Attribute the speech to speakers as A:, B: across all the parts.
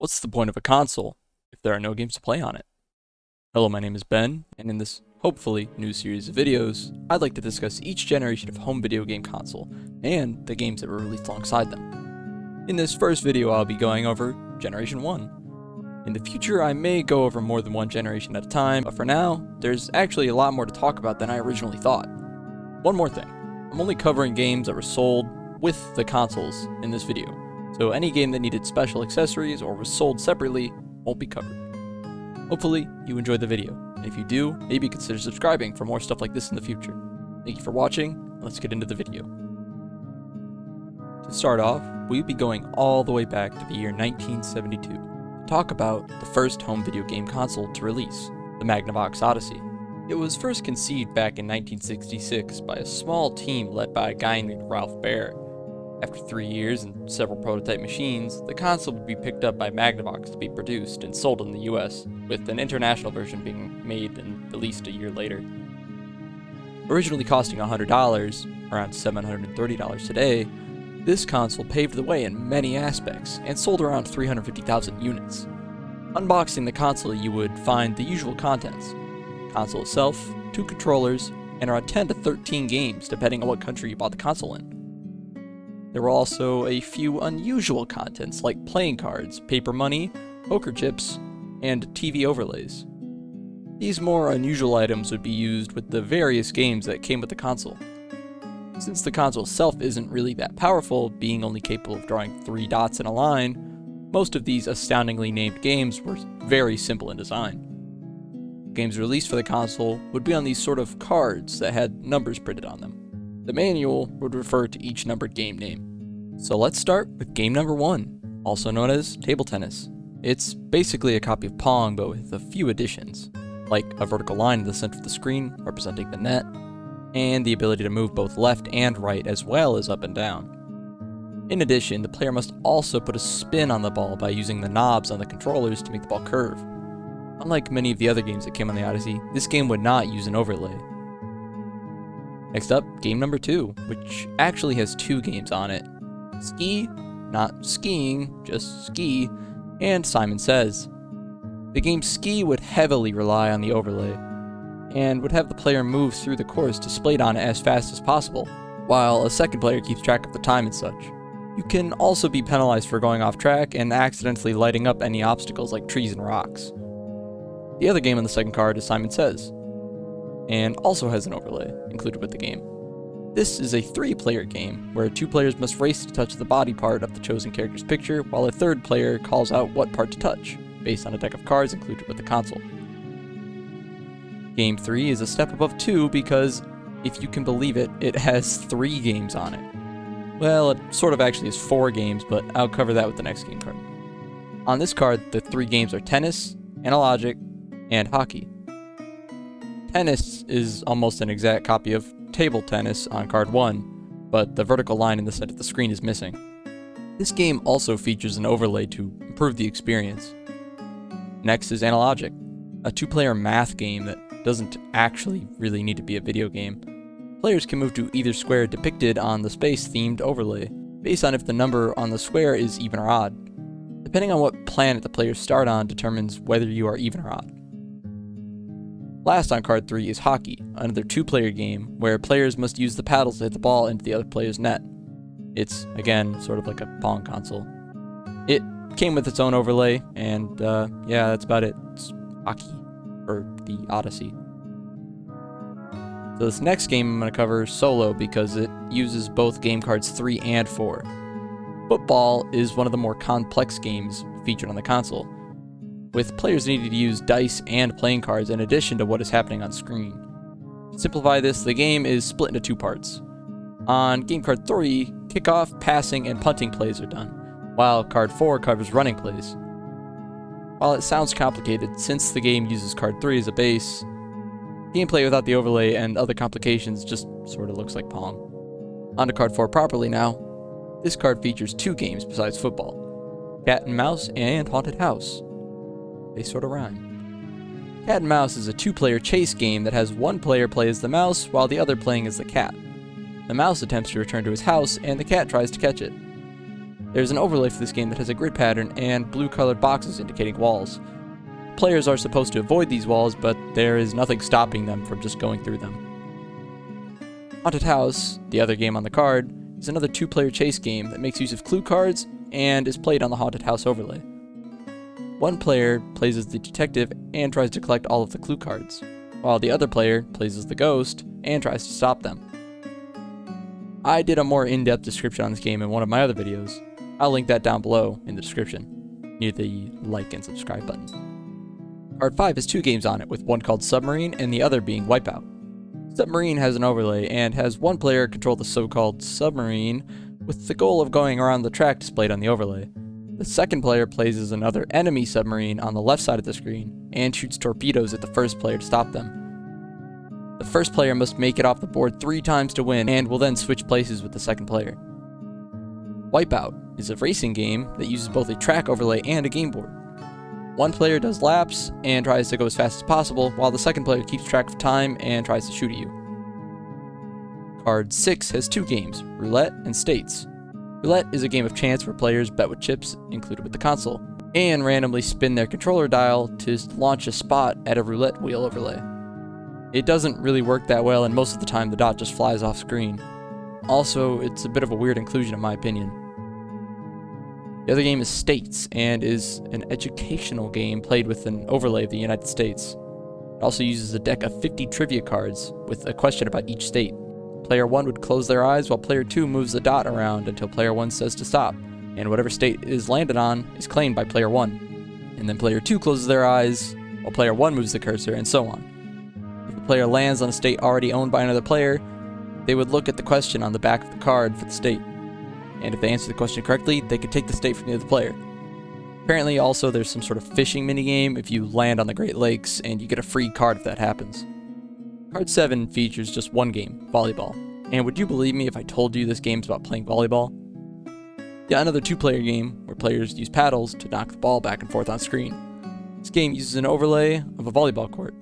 A: What's the point of a console if there are no games to play on it? Hello, my name is Ben, and in this, hopefully, new series of videos, I'd like to discuss each generation of home video game console, and the games that were released alongside them. In this first video, I'll be going over Generation 1. In the future, I may go over more than one generation at a time, but for now, there's actually a lot more to talk about than I originally thought. One more thing, I'm only covering games that were sold with the consoles in this video, so any game that needed special accessories or was sold separately won't be covered. Hopefully, you enjoyed the video, and if you do, maybe consider subscribing for more stuff like this in the future. Thank you for watching, let's get into the video. To start off, we'll be going all the way back to the year 1972 to talk about the first home video game console to release, the Magnavox Odyssey. It was first conceived back in 1966 by a small team led by a guy named Ralph Baer. After 3 years and several prototype machines, the console would be picked up by Magnavox to be produced and sold in the US, with an international version being made and released a year later. Originally costing $100, around $730 today, this console paved the way in many aspects and sold around 350,000 units. Unboxing the console, you would find the usual contents: the console itself, 2 controllers, and around 10 to 13 games depending on what country you bought the console in. There were also a few unusual contents like playing cards, paper money, poker chips, and TV overlays. These more unusual items would be used with the various games that came with the console. Since the console itself isn't really that powerful, being only capable of drawing 3 dots in a line, most of these astoundingly named games were very simple in design. Games released for the console would be on these sort of cards that had numbers printed on them. The manual would refer to each numbered game name. So let's start with game number 1, also known as table tennis. It's basically a copy of Pong, but with a few additions, like a vertical line in the center of the screen representing the net, and the ability to move both left and right as well as up and down. In addition, the player must also put a spin on the ball by using the knobs on the controllers to make the ball curve. Unlike many of the other games that came on the Odyssey, this game would not use an overlay. Next up, game number 2, which actually has 2 games on it: Ski, not skiing, just Ski, and Simon Says. The game Ski would heavily rely on the overlay, and would have the player move through the course displayed on it as fast as possible, while a second player keeps track of the time and such. You can also be penalized for going off track and accidentally lighting up any obstacles like trees and rocks. The other game on the second card is Simon Says, and also has an overlay included with the game. This is a 3-player game, where 2 players must race to touch the body part of the chosen character's picture, while a third player calls out what part to touch, based on a deck of cards included with the console. Game 3 is a step above 2 because, if you can believe it, it has 3 games on it. Well, it sort of actually is 4 games, but I'll cover that with the next game card. On this card, the 3 games are tennis, analogic, and hockey. Tennis is almost an exact copy of table tennis on card 1, but the vertical line in the center of the screen is missing. This game also features an overlay to improve the experience. Next is analogic, a 2-player math game that doesn't actually really need to be a video game. Players can move to either square depicted on the space-themed overlay, based on if the number on the square is even or odd. Depending on what planet the players start on determines whether you are even or odd. Last on card 3 is hockey, another 2-player game where players must use the paddles to hit the ball into the other player's net. It's, again, sort of like a Pong console. It came with its own overlay, and yeah, that's about it. It's hockey, or the Odyssey. So this next game I'm going to cover solo because it uses both game cards 3 and 4. Football is one of the more complex games featured on the console, with players needing to use dice and playing cards in addition to what is happening on screen. To simplify this, the game is split into 2 parts. On game card 3, kickoff, passing, and punting plays are done, while card 4 covers running plays. While it sounds complicated, since the game uses card 3 as a base, gameplay without the overlay and other complications just sort of looks like Pong. On to card 4 properly now. This card features 2 games besides football: Cat and Mouse and Haunted House. They sort of rhyme. Cat and Mouse is a 2-player chase game that has 1 player play as the mouse while the other playing as the cat. The mouse attempts to return to his house and the cat tries to catch it. There's an overlay for this game that has a grid pattern and blue-colored boxes indicating walls. Players are supposed to avoid these walls, but there is nothing stopping them from just going through them. Haunted House, the other game on the card, is another two-player chase game that makes use of clue cards and is played on the Haunted House overlay. One player plays as the detective and tries to collect all of the clue cards, while the other player plays as the ghost and tries to stop them. I did a more in-depth description on this game in one of my other videos. I'll link that down below in the description, near the like and subscribe button. Card 5 has two games on it, with one called Submarine and the other being Wipeout. Submarine has an overlay and has one player control the so-called submarine with the goal of going around the track displayed on the overlay. The second player plays as another enemy submarine on the left side of the screen and shoots torpedoes at the first player to stop them. The first player must make it off the board 3 times to win and will then switch places with the second player. Wipeout is a racing game that uses both a track overlay and a game board. One player does laps and tries to go as fast as possible, while the second player keeps track of time and tries to shoot at you. Card 6 has two games, Roulette and States. Roulette is a game of chance where players bet with chips included with the console, and randomly spin their controller dial to launch a spot at a roulette wheel overlay. It doesn't really work that well, and most of the time the dot just flies off screen. Also, it's a bit of a weird inclusion in my opinion. The other game is States, and is an educational game played with an overlay of the United States. It also uses a deck of 50 trivia cards with a question about each state. Player 1 would close their eyes while Player 2 moves the dot around until Player 1 says to stop, and whatever state it is landed on is claimed by Player 1. And then Player 2 closes their eyes while Player 1 moves the cursor, and so on. If a player lands on a state already owned by another player, they would look at the question on the back of the card for the state. And if they answer the question correctly, they could take the state from the other player. Apparently also there's some sort of fishing minigame if you land on the Great Lakes, and you get a free card if that happens. Card 7 features just one game, volleyball. And would you believe me if I told you this game's about playing volleyball? Yeah, another two-player game where players use paddles to knock the ball back and forth on screen. This game uses an overlay of a volleyball court,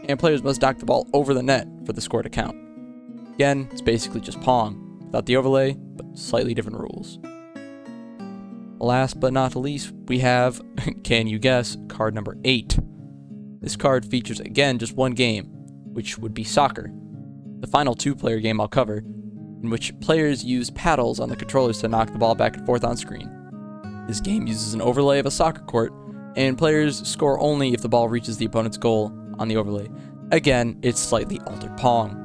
A: and players must knock the ball over the net for the score to count. Again, it's basically just Pong, without the overlay, but slightly different rules. Last but not least, we have, can you guess, card number 8. This card features again just one game, which would be soccer, the final two-player game I'll cover, in which players use paddles on the controllers to knock the ball back and forth on screen. This game uses an overlay of a soccer court, and players score only if the ball reaches the opponent's goal on the overlay. Again, it's slightly altered Pong.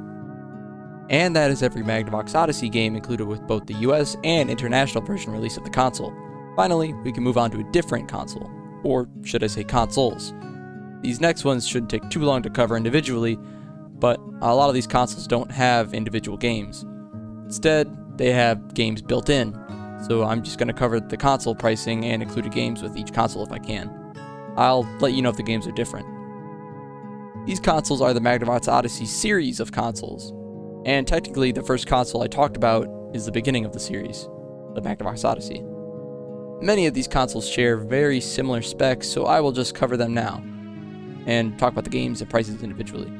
A: And that is every Magnavox Odyssey game included with both the US and international version release of the console. Finally, we can move on to a different console, or should I say consoles. These next ones shouldn't take too long to cover individually, but a lot of these consoles don't have individual games. Instead, they have games built in, so I'm just going to cover the console pricing and included games with each console if I can. I'll let you know if the games are different. These consoles are the Magnavox Odyssey series of consoles, and technically the first console I talked about is the beginning of the series, the Magnavox Odyssey. Many of these consoles share very similar specs, so I will just cover them now, and talk about the games and prices individually.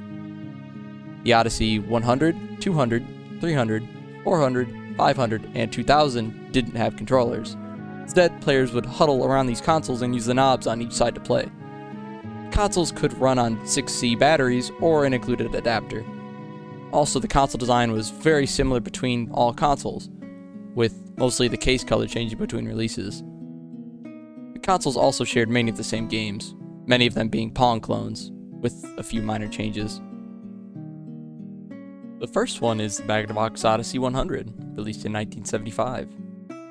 A: The Odyssey 100, 200, 300, 400, 500, and 2000 didn't have controllers. Instead, players would huddle around these consoles and use the knobs on each side to play. Consoles could run on 6C batteries or an included adapter. Also, the console design was very similar between all consoles, with mostly the case color changing between releases. The consoles also shared many of the same games, many of them being Pong clones, with a few minor changes. The first one is the Magnavox Odyssey 100, released in 1975.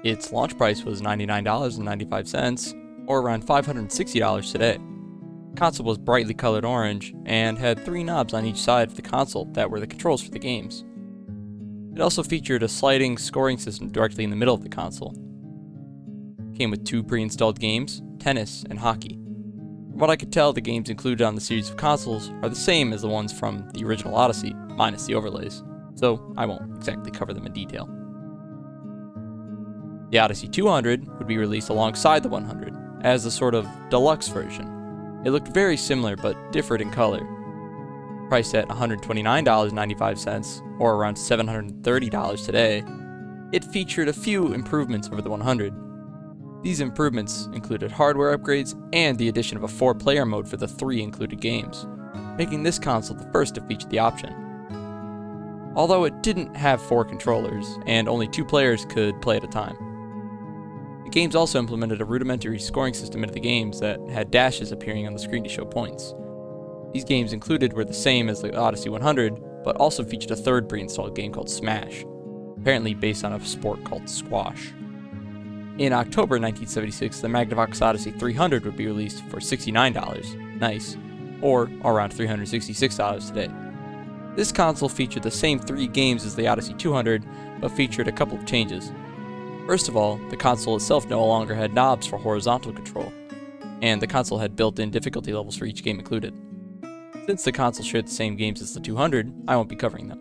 A: Its launch price was $99.95, or around $560 today. The console was brightly colored orange, and had 3 knobs on each side of the console that were the controls for the games. It also featured a sliding scoring system directly in the middle of the console. It came with 2 pre-installed games, tennis and hockey. From what I could tell, the games included on the series of consoles are the same as the ones from the original Odyssey, minus the overlays, so I won't exactly cover them in detail. The Odyssey 200 would be released alongside the 100, as a sort of deluxe version. It looked very similar but differed in color. Priced at $129.95, or around $730 today, it featured a few improvements over the 100, These improvements included hardware upgrades and the addition of a 4-player mode for the 3 included games, making this console the first to feature the option. Although it didn't have 4 controllers, and only 2 players could play at a time. The games also implemented a rudimentary scoring system into the games that had dashes appearing on the screen to show points. These games included were the same as the Odyssey 100, but also featured a third pre-installed game called Smash, apparently based on a sport called squash. In October 1976, the Magnavox Odyssey 300 would be released for $69, nice, or around $366 today. This console featured the same 3 games as the Odyssey 200, but featured a couple of changes. First of all, the console itself no longer had knobs for horizontal control, and the console had built-in difficulty levels for each game included. Since the console shared the same games as the 200, I won't be covering them.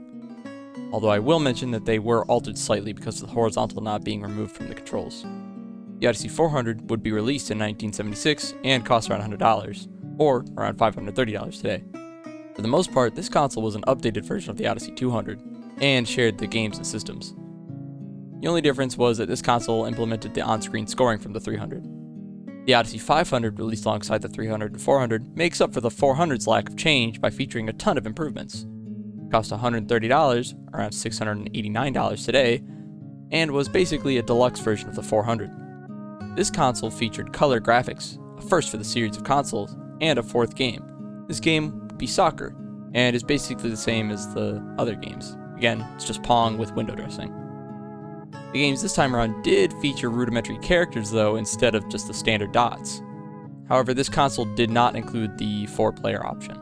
A: Although I will mention that they were altered slightly because of the horizontal knob being removed from the controls. The Odyssey 400 would be released in 1976 and cost around $100, or around $530 today. For the most part, this console was an updated version of the Odyssey 200, and shared the games and systems. The only difference was that this console implemented the on-screen scoring from the 300. The Odyssey 500, released alongside the 300 and 400, makes up for the 400's lack of change by featuring a ton of improvements. It cost $130, around $689 today, and was basically a deluxe version of the 400. This console featured color graphics, a first for the series of consoles, and a 4th game. This game would be soccer, and is basically the same as the other games. Again, it's just Pong with window dressing. The games this time around did feature rudimentary characters though, instead of just the standard dots. However, this console did not include the 4-player option.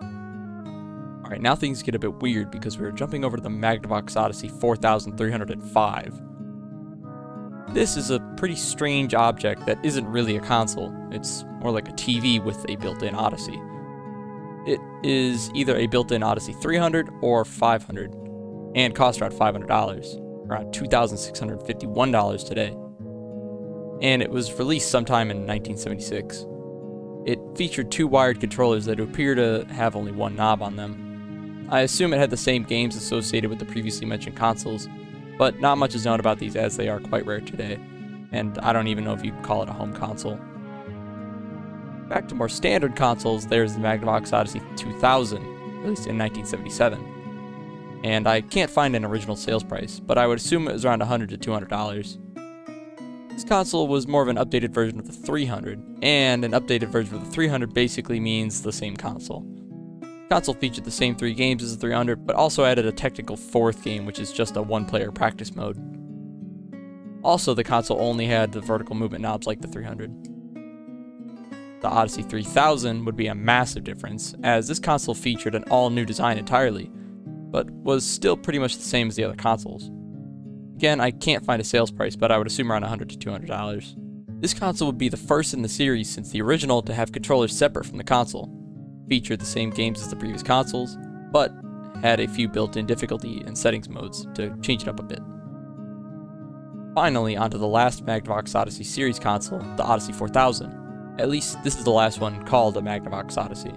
A: Alright, now things get a bit weird because we're jumping over to the Magnavox Odyssey 4305. This is a pretty strange object that isn't really a console. It's more like a TV with a built-in Odyssey. It is either a built-in Odyssey 300 or 500, and costs around $500, around $2,651 today. And it was released sometime in 1976. It featured 2 wired controllers that appear to have only 1 knob on them. I assume it had the same games associated with the previously mentioned consoles, but not much is known about these as they are quite rare today, and I don't even know if you'd call it a home console. Back to more standard consoles, there's the Magnavox Odyssey 2000, released in 1977. And I can't find an original sales price, but I would assume it was around $100 to $200. This console was more of an updated version of the 300, and an updated version of the 300 basically means the same console. The console featured the same 3 games as the 300, but also added a technical 4th game, which is just a 1-player practice mode. Also, the console only had the vertical movement knobs like the 300. The Odyssey 3000 would be a massive difference, as this console featured an all-new design entirely, but was still pretty much the same as the other consoles. Again, I can't find a sales price, but I would assume around $100 to $200. This console would be the first in the series since the original to have controllers separate from the console. Featured the same games as the previous consoles, but had a few built-in difficulty and settings modes to change it up a bit. Finally, onto the last Magnavox Odyssey series console, the Odyssey 4000. At least this is the last one called a Magnavox Odyssey.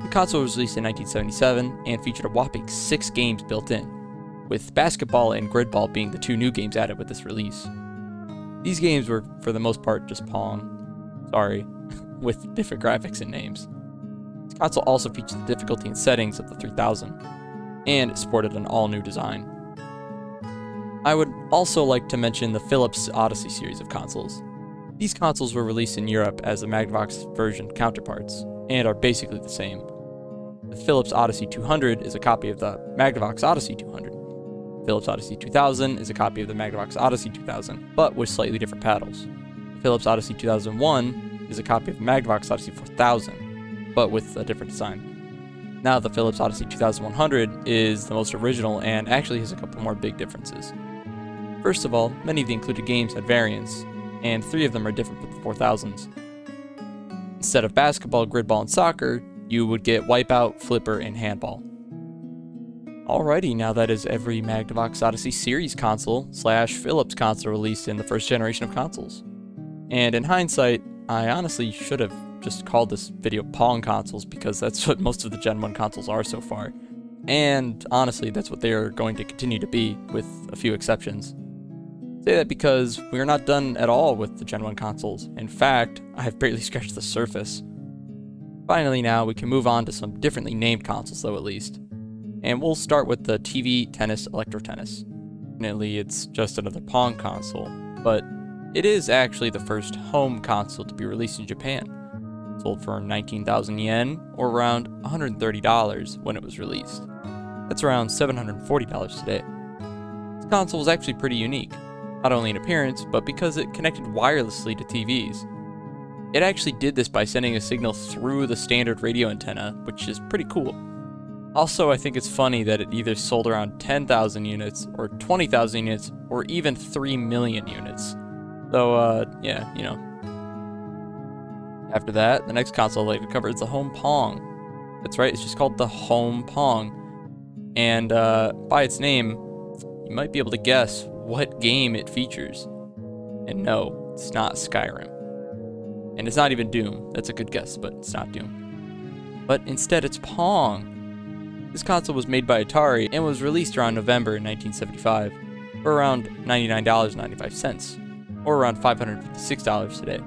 A: The console was released in 1977 and featured a whopping 6 games built in, with basketball and gridball being the 2 new games added with this release. These games were, for the most part, just Pong, with different graphics and names. This console also featured the difficulty and settings of the 3000, and it sported an all-new design. I would also like to mention the Philips Odyssey series of consoles. These consoles were released in Europe as the Magnavox version counterparts, and are basically the same. The Philips Odyssey 200 is a copy of the Magnavox Odyssey 200. Philips Odyssey 2000 is a copy of the Magnavox Odyssey 2000, but with slightly different paddles. The Philips Odyssey 2001 is a copy of the Magnavox Odyssey 4000, but with a different design. Now the Philips Odyssey 2100 is the most original and actually has a couple more big differences. First of all, many of the included games had variants, and 3 of them are different from the 4000s. Instead of basketball, gridball, and soccer, you would get Wipeout, Flipper, and Handball. Alrighty, now that is every Magnavox Odyssey series console / Philips console released in the first generation of consoles. And in hindsight, I honestly should have just called this video Pong consoles because that's what most of the Gen 1 consoles are so far. And honestly, that's what they are going to continue to be, with a few exceptions. say that because we're not done at all with the Gen 1 consoles. In fact, I've barely scratched the surface. Finally now, we can move on to some differently named consoles though at least. And we'll start with the TV Tennis Electro Tennis. Fortunately, it's just another Pong console, but it is actually the first home console to be released in Japan. Sold for 19,000 yen, or around $130 when it was released. That's around $740 today. This console was actually pretty unique, not only in appearance, but because it connected wirelessly to TVs. It actually did this by sending a signal through the standard radio antenna, which is pretty cool. Also, I think it's funny that it either sold around 10,000 units, or 20,000 units, or even 3 million units. So, yeah, you know. After that, the next console I'd like to cover is the Home Pong. That's right, it's just called the Home Pong. And by its name, you might be able to guess what game it features. And no, it's not Skyrim. And it's not even Doom. That's a good guess, but it's not Doom. But instead, it's Pong. This console was made by Atari and was released around November 1975 for around $99.95, or around $556 today.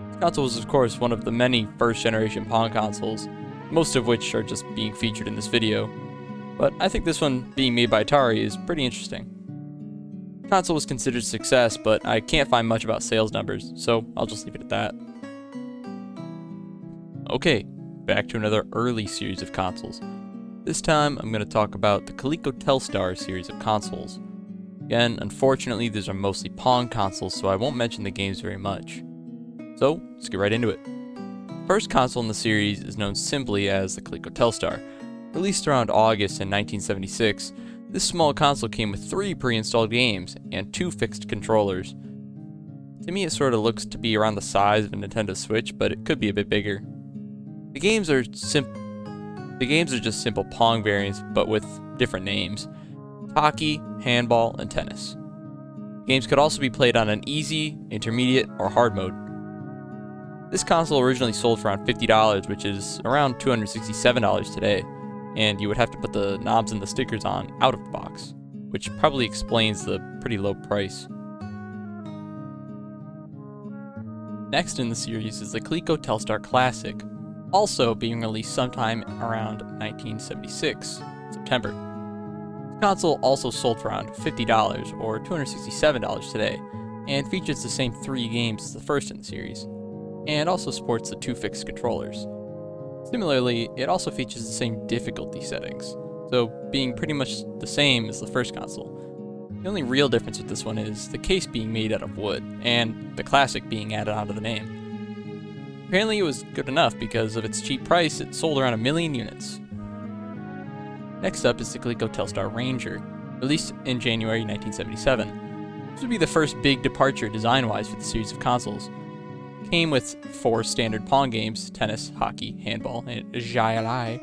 A: This console was, of course, one of the many first-generation Pong consoles, most of which are just being featured in this video. But I think this one, being made by Atari, is pretty interesting. The console was considered a success, but I can't find much about sales numbers, so I'll just leave it at that. Okay, back to another early series of consoles. This time, I'm going to talk about the Coleco Telstar series of consoles. Again, unfortunately, these are mostly Pong consoles, so I won't mention the games very much. So, let's get right into it. The first console in the series is known simply as the Coleco Telstar. Released around August in 1976, this small console came with 3 pre-installed games and 2 fixed controllers. To me, it sort of looks to be around the size of a Nintendo Switch, but it could be a bit bigger. The games are just simple Pong variants, but with different names: hockey, handball, and tennis. Games could also be played on an easy, intermediate, or hard mode. This console originally sold for around $50, which is around $267 today, and you would have to put the knobs and the stickers on out of the box, which probably explains the pretty low price. Next in the series is the Coleco Telstar Classic, also being released sometime around 1976, September. The console also sold for around $50, or $267 today, and features the same 3 games as the first in the series, and also supports the 2 fixed controllers. Similarly, it also features the same difficulty settings, so being pretty much the same as the first console. The only real difference with this one is the case being made out of wood, and the Classic being added onto the name. Apparently it was good enough because of its cheap price, it sold around 1 million units. Next up is the Coleco Telstar Ranger, released in January 1977. This would be the first big departure design-wise for the series of consoles. It came with 4 standard Pong games: tennis, hockey, handball, and Jialai,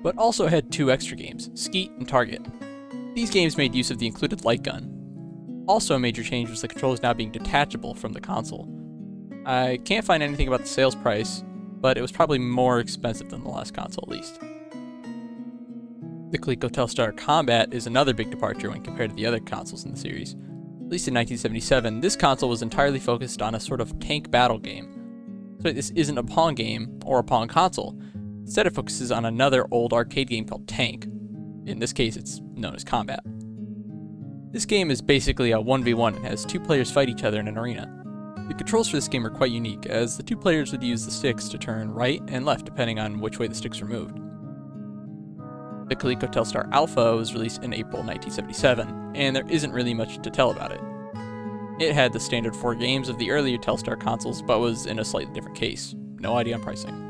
A: but also had 2 extra games, Skeet and Target. These games made use of the included light gun. Also a major change was the controllers now being detachable from the console. I can't find anything about the sales price, but it was probably more expensive than the last console at least. The Coleco Telstar Combat is another big departure when compared to the other consoles in the series. Released in 1977, this console was entirely focused on a sort of tank battle game. So this isn't a Pong game or a Pong console. Instead, it focuses on another old arcade game called Tank. In this case, it's known as Combat. This game is basically a 1v1 and has 2 players fight each other in an arena. The controls for this game are quite unique, as the 2 players would use the sticks to turn right and left depending on which way the sticks were moved. The Coleco Telstar Alpha was released in April 1977, and there isn't really much to tell about it. It had the standard 4 games of the earlier Telstar consoles, but was in a slightly different case. No idea on pricing.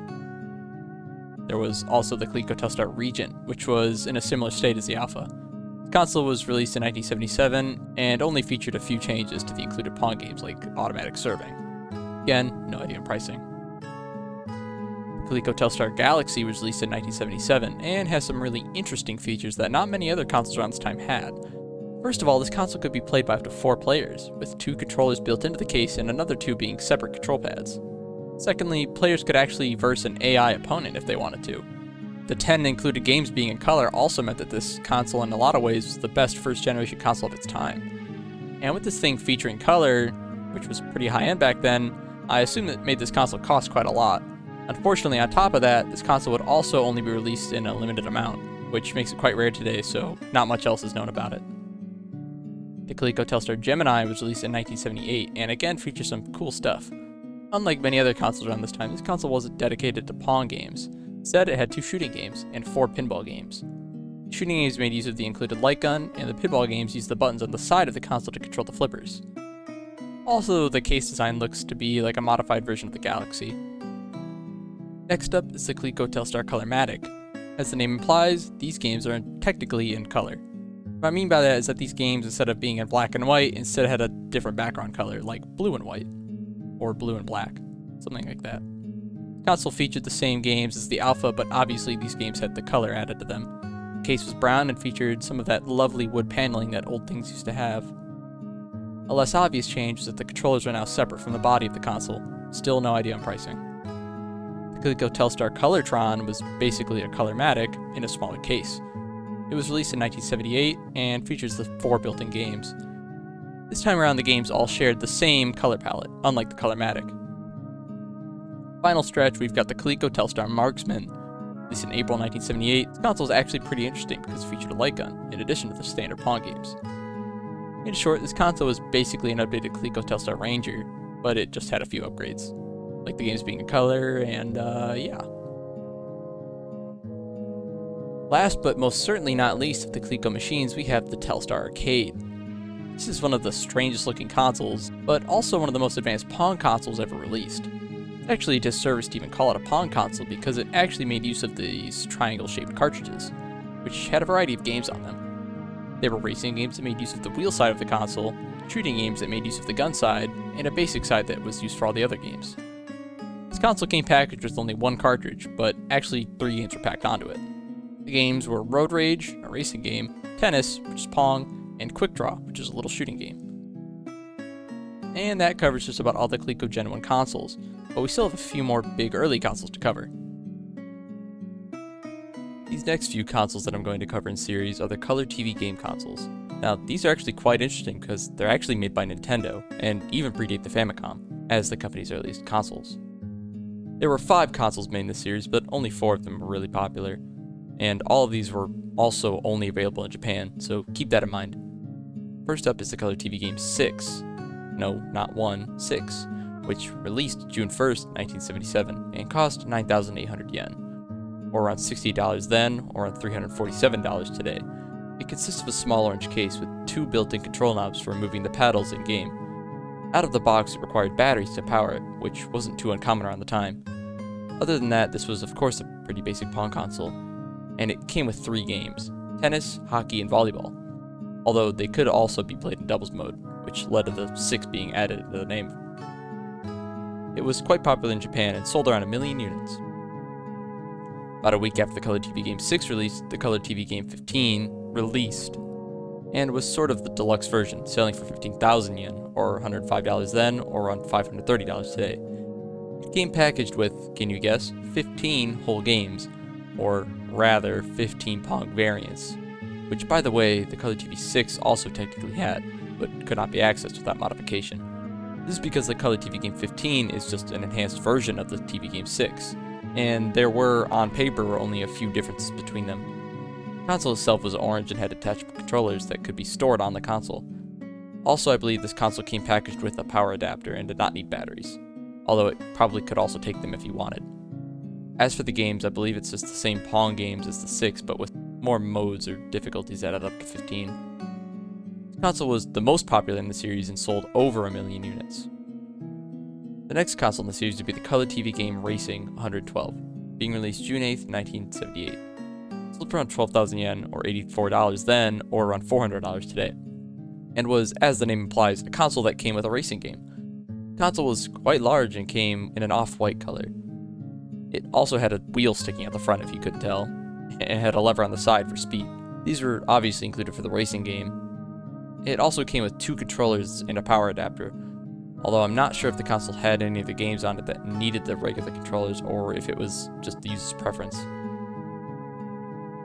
A: There was also the Coleco Telstar Regent, which was in a similar state as the Alpha. The console was released in 1977, and only featured a few changes to the included Pong games like automatic serving. Again, no idea on pricing. The Coleco Telstar Galaxy was released in 1977, and has some really interesting features that not many other consoles around this time had. First of all, this console could be played by up to 4 players, with 2 controllers built into the case and another 2 being separate control pads. Secondly, players could actually verse an AI opponent if they wanted to. The 10 included games being in color also meant that this console in a lot of ways was the best first generation console of its time. And with this thing featuring color, which was pretty high-end back then, I assume it made this console cost quite a lot. Unfortunately, on top of that, this console would also only be released in a limited amount, which makes it quite rare today, so not much else is known about it. The Coleco Telstar Gemini was released in 1978, and again features some cool stuff. Unlike many other consoles around this time, this console wasn't dedicated to Pong games. Instead, it had 2 shooting games and 4 pinball games. The shooting games made use of the included light gun, and the pinball games used the buttons on the side of the console to control the flippers. Also, the case design looks to be like a modified version of the Galaxy. Next up is the Coleco Telstar Colormatic. As the name implies, these games are technically in color. What I mean by that is that these games, instead of being in black and white, instead had a different background color, like blue and white, or blue and black, something like that. The console featured the same games as the Alpha, but obviously these games had the color added to them. The case was brown and featured some of that lovely wood paneling that old things used to have. A less obvious change is that the controllers are now separate from the body of the console. Still no idea on pricing. The Coleco Telstar Colortron was basically a Colormatic in a smaller case. It was released in 1978 and features the 4 built-in games. This time around, the games all shared the same color palette, unlike the Colormatic. Final stretch, we've got the Coleco Telstar Marksman. Released in April 1978, this console is actually pretty interesting because it featured a light gun, in addition to the standard Pong games. In short, this console was basically an updated Coleco Telstar Ranger, but it just had a few upgrades, like the games being in color, and yeah. Last but most certainly not least of the Coleco machines, we have the Telstar Arcade. This is one of the strangest looking consoles, but also one of the most advanced Pong consoles ever released. It's actually a disservice to even call it a Pong console because it actually made use of these triangle-shaped cartridges, which had a variety of games on them. There were racing games that made use of the wheel side of the console, shooting games that made use of the gun side, and a basic side that was used for all the other games. This console came packaged with only 1 cartridge, but actually 3 games were packed onto it. The games were Road Rage, a racing game, Tennis, which is Pong, and Quick Draw, which is a little shooting game. And that covers just about all the Coleco Gen 1 consoles, but we still have a few more big early consoles to cover. These next few consoles that I'm going to cover in series are the color TV game consoles. Now, these are actually quite interesting because they're actually made by Nintendo, and even predate the Famicom, as the company's earliest consoles. There were 5 consoles made in this series, but only 4 of them were really popular, and all of these were also only available in Japan, so keep that in mind. First up is the Color TV game 6. No, not 1, 6, which released June 1st, 1977, and cost 9,800 yen, or around $60 then, or around $347 today. It consists of a small orange case with 2 built-in control knobs for removing the paddles in-game. Out of the box, it required batteries to power it, which wasn't too uncommon around the time. Other than that, this was of course a pretty basic Pong console, and it came with 3 games: tennis, hockey, and volleyball, although they could also be played in doubles mode, which led to the 6 being added to the name. It was quite popular in Japan and sold around 1 million units. About a week after the Color TV Game 6 released, the Color TV Game 15 released, and was sort of the deluxe version, selling for 15,000 yen, or $105 then, or around $530 today. It came packaged with, can you guess, 15 whole games, or rather 15 Pong variants, which by the way, the Color TV 6 also technically had, but could not be accessed without modification. This is because the Color TV Game 15 is just an enhanced version of the TV Game 6, and there were, on paper, only a few differences between them. The console itself was orange and had detachable controllers that could be stored on the console. Also, I believe this console came packaged with a power adapter and did not need batteries, although it probably could also take them if you wanted. As for the games, I believe it's just the same Pong games as the 6, but with more modes or difficulties added up to 15. This console was the most popular in the series and sold over 1 million units. The next console in the series would be the Color TV game Racing 112, being released June 8th, 1978. Sold for around 12,000 yen, or $84 then, or around $400 today, and was, as the name implies, a console that came with a racing game. The console was quite large and came in an off-white color. It also had a wheel sticking out the front if you couldn't tell, and it had a lever on the side for speed. These were obviously included for the racing game. It also came with 2 controllers and a power adapter, although I'm not sure if the console had any of the games on it that needed the regular controllers or if it was just the user's preference.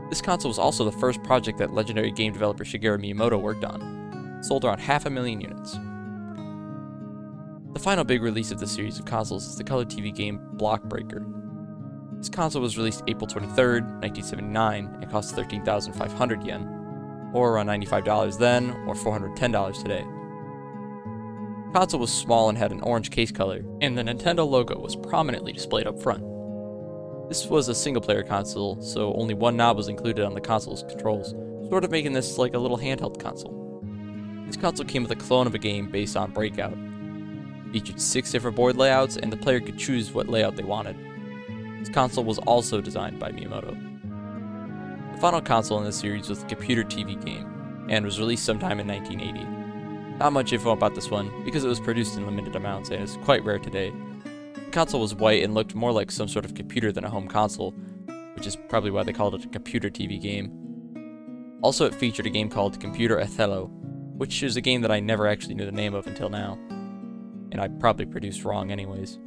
A: This console was also the first project that legendary game developer Shigeru Miyamoto worked on. sold around 500,000 units. The final big release of this series of consoles is the color TV game Block Breaker. This console was released April 23rd, 1979, and cost 13,500 yen, or around $95 then, or $410 today. The console was small and had an orange case color, and the Nintendo logo was prominently displayed up front. This was a single-player console, so only one knob was included on the console's controls, sort of making this like a little handheld console. This console came with a clone of a game based on Breakout. It featured 6 different board layouts, and the player could choose what layout they wanted. This console was also designed by Miyamoto. The final console in this series was the computer TV game, and was released sometime in 1980. Not much info about this one, because it was produced in limited amounts and is quite rare today. The console was white and looked more like some sort of computer than a home console, which is probably why they called it a computer TV game. Also, it featured a game called Computer Othello, which is a game that I never actually knew the name of until now, and I probably produced wrong anyways.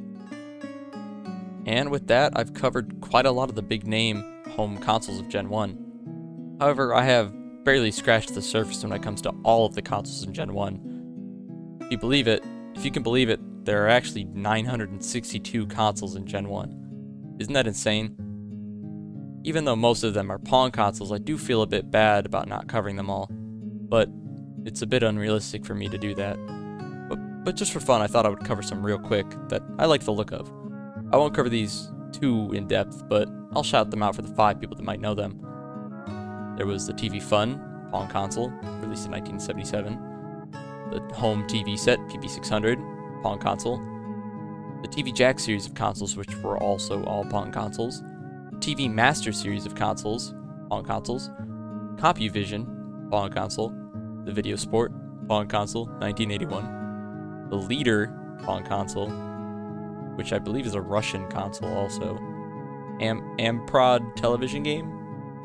A: And with that, I've covered quite a lot of the big name home consoles of Gen 1. However, I have barely scratched the surface when it comes to all of the consoles in Gen 1. If you can believe it, there are actually 962 consoles in Gen 1. Isn't that insane? Even though most of them are Pong consoles, I do feel a bit bad about not covering them all, but it's a bit unrealistic for me to do that. But just for fun, I thought I would cover some real quick that I like the look of. I won't cover these too in depth, but I'll shout them out for the 5 people that might know them. There was the TV Fun Pong console, released in 1977. The Home TV Set PP600 Pong console. The TV Jack series of consoles, which were also all Pong consoles. The TV Master series of consoles, Pong consoles. CompuVision Pong console. The Video Sport Pong console, 1981. The Leader Pong console, which I believe is a Russian console also. Amprod television game?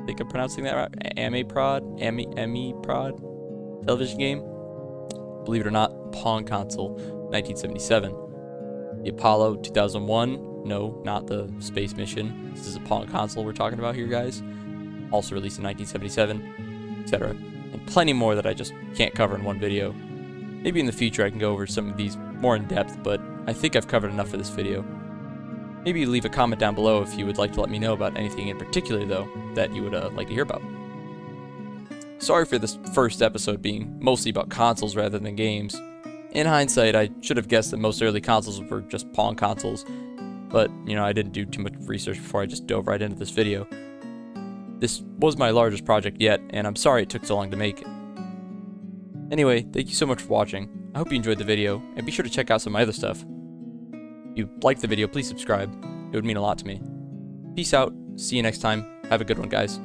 A: I think I'm pronouncing that right. Amiprod television game? Believe it or not, Pong console, 1977. The Apollo 2001, no, not the space mission. This is a Pong console we're talking about here, guys. Also released in 1977, etc. And plenty more that I just can't cover in one video. Maybe in the future I can go over some of these more in depth, but I think I've covered enough for this video. Maybe leave a comment down below if you would like to let me know about anything in particular, though, that you would like to hear about. Sorry for this first episode being mostly about consoles rather than games. In hindsight, I should have guessed that most early consoles were just Pong consoles, but, I didn't do too much research before I just dove right into this video. This was my largest project yet, and I'm sorry it took so long to make it. Anyway, thank you so much for watching. I hope you enjoyed the video, and be sure to check out some of my other stuff. If you liked the video, please subscribe. It would mean a lot to me. Peace out. See you next time. Have a good one, guys.